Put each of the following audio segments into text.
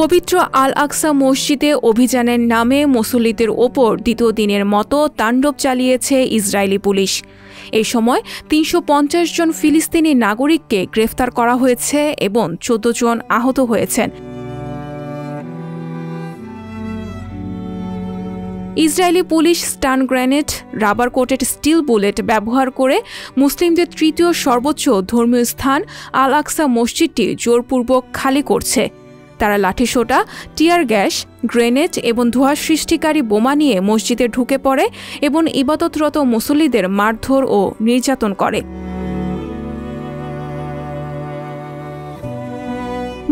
পবিত্র আল আকসা মসজিদে অভিযানের নামে মুসল্লিদের ওপর দ্বিতীয় দিনের মতো তাণ্ডব চালিয়েছে ইসরায়েলি পুলিশ। এই সময় ৩৫০ জন ফিলিস্তিনি নাগরিককে গ্রেফতার করা হয়েছে এবং ১৪ জন আহত হয়েছেন। Israeli police stun grenade, rubber coated steel bullet ব্যবহার করে মুসলিমদের তৃতীয় সর্বোচ্চ ধর্মীয় স্থান আল আকসা মসজিদটি জোরপূর্বক খালি করছে। তারা লাঠিসোঁটা, টিয়ার গ্যাস, গ্রেনেড এবং ধোঁয়া সৃষ্টিকারী বোমা নিয়ে মসজিদে ঢুকে পড়ে এবং ইবাদতরত মুসল্লিদের মারধর ও নির্যাতন করে।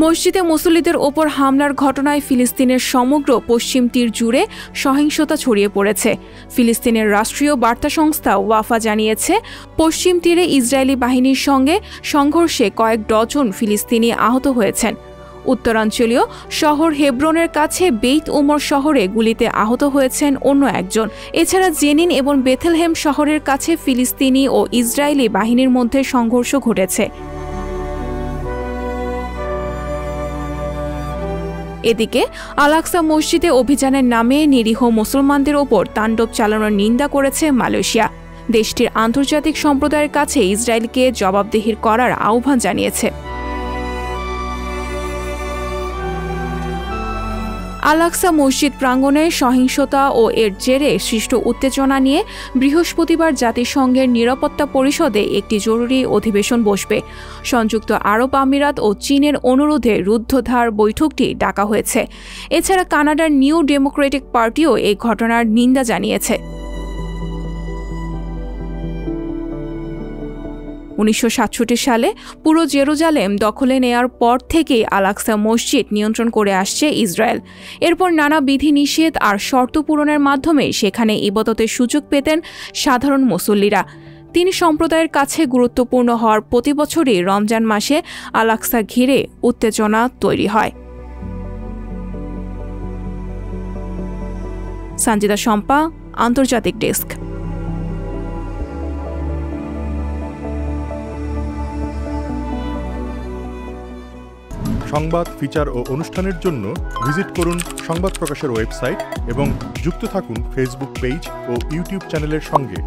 মসজিদে মুসল্লিদের ওপর হামলার ঘটনায় ফিলিস্তিনের সমগ্র পশ্চিম তীর জুড়ে সহিংসতা ছড়িয়ে পড়েছে। ফিলিস্তিনের রাষ্ট্রীয় বার্তা সংস্থা ওয়াফা জানিয়েছে, পশ্চিম তীরে ইসরায়েলি বাহিনীর সঙ্গে সংঘর্ষে কয়েক ডজন ফিলিস্তিনি আহত হয়েছেন। উত্তরাঞ্চলীয় শহর হেব্রনের কাছে বেইত উমর শহরে গুলিতে আহত হয়েছেন অন্য একজন। এছাড়া জেনিন এবং বেথেলহেম শহরের কাছে ফিলিস্তিনি ও ইসরায়েলি বাহিনীর মধ্যে সংঘর্ষ ঘটেছে। এদিকে আল আকসা মসজিদে অভিযানের নামে নিরীহ মুসলমানদের ওপর তাণ্ডব চালানোর নিন্দা করেছে মালয়েশিয়া। দেশটির আন্তর্জাতিক সম্প্রদায়ের কাছে ইসরায়েলকে জবাবদিহি করার আহ্বান জানিয়েছে। আল আকসা মসজিদ প্রাঙ্গণে সহিংসতা ও এর জেরে সৃষ্ট উত্তেজনা নিয়ে বৃহস্পতিবার জাতিসংঘের নিরাপত্তা পরিষদে একটি জরুরি অধিবেশন বসবে। সংযুক্ত আরব আমিরাত ও চীনের অনুরোধে রুদ্ধদ্বার বৈঠকটি ডাকা হয়েছে। এছাড়া কানাডার নিউ ডেমোক্রেটিক পার্টিও এই ঘটনার নিন্দা জানিয়েছে। ১৯৬৭ সালে পুরো জেরুজালেম দখলে নেয়ার পর থেকেই আল আকসা মসজিদ নিয়ন্ত্রণ করে আসছে ইসরায়েল। এরপর নানা বিধিনিষেধ আর শর্ত পূরণের মাধ্যমে সেখানে ইবাদতের সুযোগ পেতেন সাধারণ মুসল্লিরা। তিনি সম্প্রদায়ের কাছে গুরুত্বপূর্ণ হওয়ার প্রতি বছরই রমজান মাসে আল আকসা ঘিরে উত্তেজনা তৈরি হয়। সঞ্জিদা শম্পা, আন্তর্জাতিক ডেস্ক। সংবাদ, ফিচার ও অনুষ্ঠানের জন্য ভিজিট করুন সংবাদ প্রকাশের ওয়েবসাইট এবং যুক্ত থাকুন ফেসবুক পেজ ও ইউটিউব চ্যানেলের সঙ্গে।